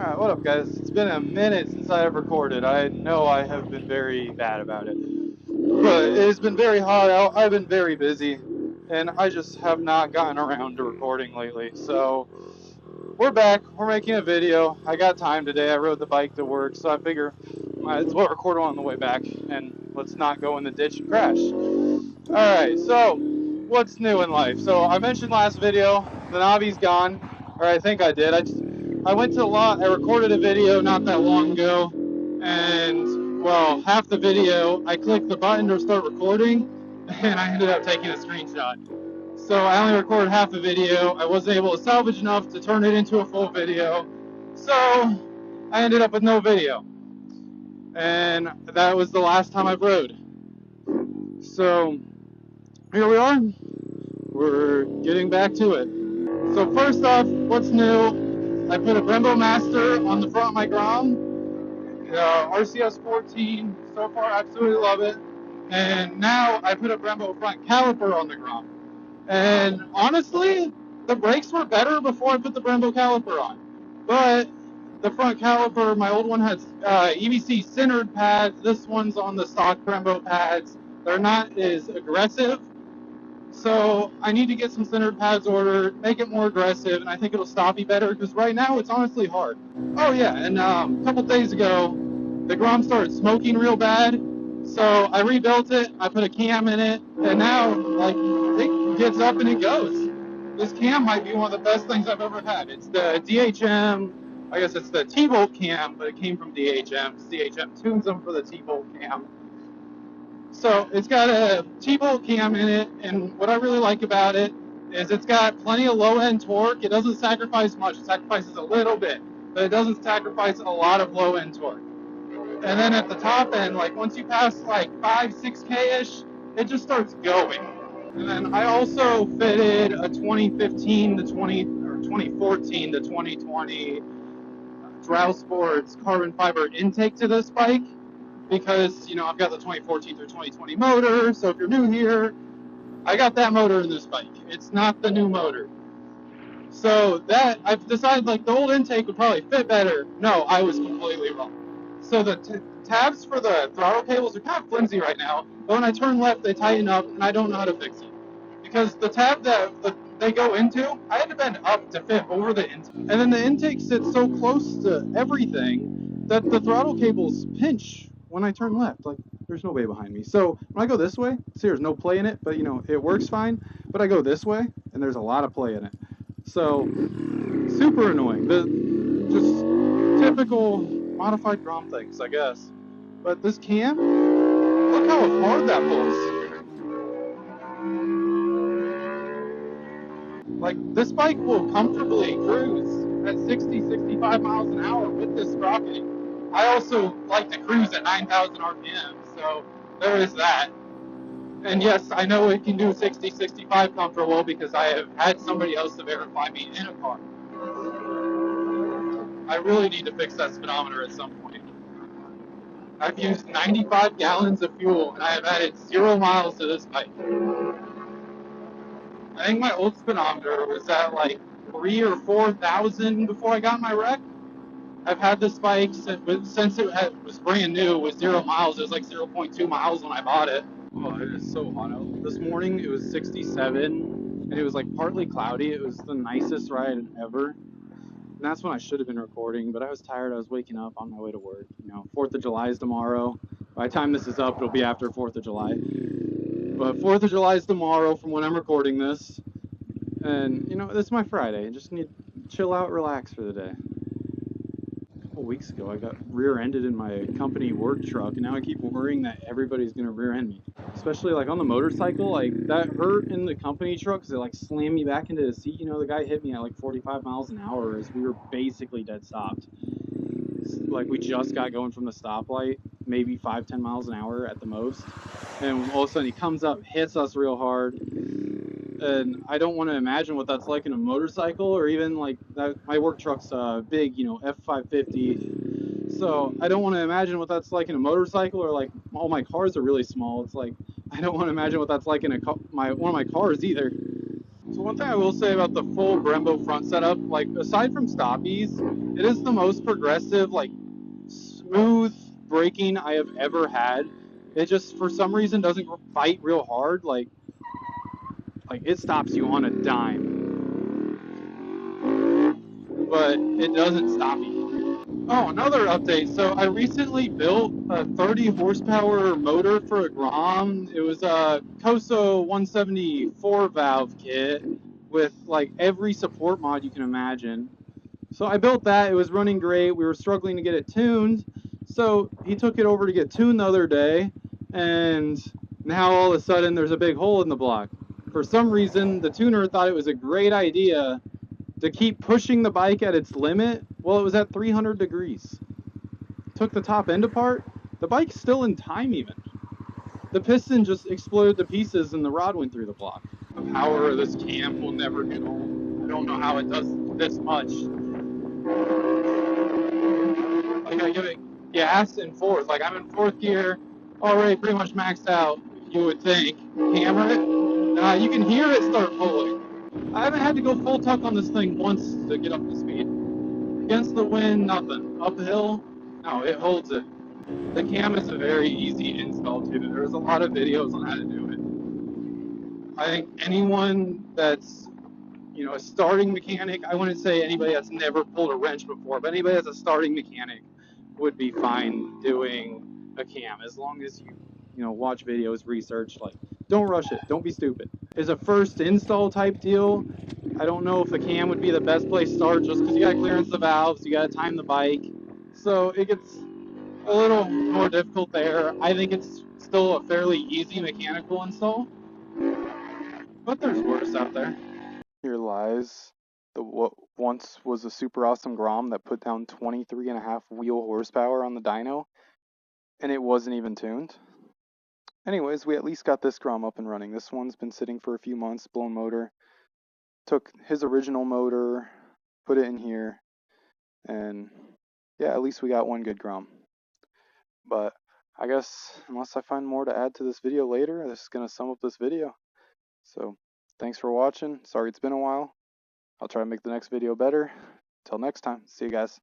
Alright, what up guys? It's been a minute since I have recorded. I know I have been very bad about it. But it has been very hot out, I've been very busy, and I just have not gotten around to recording lately. So, we're back, we're making a video. I got time today, I rode the bike to work, so I figure might as well record on the way back, and let's not go in the ditch and crash. Alright, so, what's new in life? So, I mentioned last video, the Navi's gone, or I think I did. I went to the lot, I recorded a video not that long ago, and, well, half the video, I clicked the button to start recording, and I ended up taking a screenshot. So I only recorded half the video, I wasn't able to salvage enough to turn it into a full video, so I ended up with no video. And that was the last time I rode. So, here we are, we're getting back to it. So first off, what's new? I put a Brembo Master on the front of my Grom, RCS 14, so far I absolutely love it. And now I put a Brembo front caliper on the Grom. And honestly, the brakes were better before I put the Brembo caliper on. But the front caliper, my old one has EBC centered pads, this one's on the stock Brembo pads. They're not as aggressive. So I need to get some centered pads ordered, make it more aggressive, and I think it'll stop me better, because right now it's honestly hard. Oh yeah, and a couple days ago, the Grom started smoking real bad, so I rebuilt it, I put a cam in it, and now, like, it gets up and it goes. This cam might be one of the best things I've ever had. It's the DHM, I guess it's the T-Bolt cam, but it came from DHM. DHM tunes them for the T-Bolt cam. So it's got a T-Bolt cam in it, and what I really like about it is it's got plenty of low-end torque. It doesn't sacrifice much. It sacrifices a little bit, but it doesn't sacrifice a lot of low-end torque. And then at the top end, like once you pass like 5-6K-ish, it just starts going. And then I also fitted a 2014 to 2020 Drow Sports carbon fiber intake to this bike, because, you know, I've got the 2014 through 2020 motor, so if you're new here, I got that motor in this bike. It's not the new motor. So that, I've decided, like, the old intake would probably fit better. No, I was completely wrong. So the tabs for the throttle cables are kind of flimsy right now, but when I turn left, they tighten up, and I don't know how to fix it. Because the tab that they go into, I had to bend up to fit over the intake. And then the intake sits so close to everything that the throttle cables pinch when I turn left. Like, there's nobody behind me. So when I go this way, see, there's no play in it, but you know, it works fine. But I go this way, and there's a lot of play in it. So, super annoying. Just typical modified Grom things, I guess. But this cam, look how hard that pulls. Like, this bike will comfortably cruise at 60-65 miles an hour with this sprocket. I also like to cruise at 9,000 RPM, so there is that. And yes, I know it can do 60-65 comfortable, because I have had somebody else to verify me in a car. I really need to fix that speedometer at some point. I've used 95 gallons of fuel, and I have added 0 miles to this bike. I think my old speedometer was at like 3,000 or 4,000 before I got my wreck. I've had this bike since it was brand new with 0 miles. It was like 0.2 miles when I bought it. Oh, it is so hot out. This morning it was 67, and it was like partly cloudy. It was the nicest ride ever. And that's when I should have been recording, but I was tired. I was waking up on my way to work. You know, 4th of July is tomorrow. By the time this is up, it'll be after 4th of July. But 4th of July is tomorrow from when I'm recording this. And, you know, it's my Friday. I just need to chill out, relax for the day. A couple weeks ago, I got rear-ended in my company work truck, and now I keep worrying that everybody's going to rear-end me. Especially, like, on the motorcycle, like, that hurt in the company truck because it, like, slammed me back into the seat. You know, the guy hit me at, like, 45 miles an hour as we were basically dead stopped. Like, we just got going from the stoplight, maybe 5-10 miles an hour at the most. And all of a sudden he comes up, hits us real hard. And I don't want to imagine what that's like in a motorcycle, or even like that. My work truck's big, you know, F550. So I don't want to imagine what that's like in a motorcycle, or like all my cars are really small. It's like I don't want to imagine what that's like in one of my cars either. So one thing I will say about the full Brembo front setup, like aside from stoppies, it is the most progressive, like smooth braking I have ever had. It just for some reason doesn't bite real hard. Like it stops you on a dime, but it doesn't stop you. Oh, another update. So I recently built a 30 horsepower motor for a Grom. It was a Coso 174 valve kit with like every support mod you can imagine. So I built that. It was running great. We were struggling to get it tuned. So he took it over to get tuned the other day, and now all of a sudden there's a big hole in the block. For some reason, the tuner thought it was a great idea to keep pushing the bike at its limit. Well, it was at 300 degrees. Took the top end apart. The bike's still in time even. The piston just exploded to pieces and the rod went through the block. The power of this cam will never get old. I don't know how it does this much. Like I give it gas and fourth. Like I'm in fourth gear, already pretty much maxed out. You would think. Hammer it. You can hear it start pulling. I haven't had to go full tuck on this thing once to get up to speed. Against the wind, nothing. Uphill, no, it holds it. The cam is a very easy install too. There's a lot of videos on how to do it. I think anyone that's a starting mechanic, I wouldn't say anybody that's never pulled a wrench before, but anybody that's a starting mechanic would be fine doing a cam as long as you watch videos, research. Like, don't rush it. Don't be stupid. It's a first install type deal. I don't know if the cam would be the best place to start just because you got to clearance the valves, you got to time the bike. So it gets a little more difficult there. I think it's still a fairly easy mechanical install, but there's worse out there. Here lies what once was a super awesome Grom that put down 23.5 wheel horsepower on the dyno, and it wasn't even tuned. Anyways, we at least got this Grom up and running. This one's been sitting for a few months, blown motor. Took his original motor, put it in here, and yeah, at least we got one good Grom. But I guess unless I find more to add to this video later, this is going to sum up this video. So thanks for watching. Sorry it's been a while. I'll try to make the next video better. Till next time, see you guys.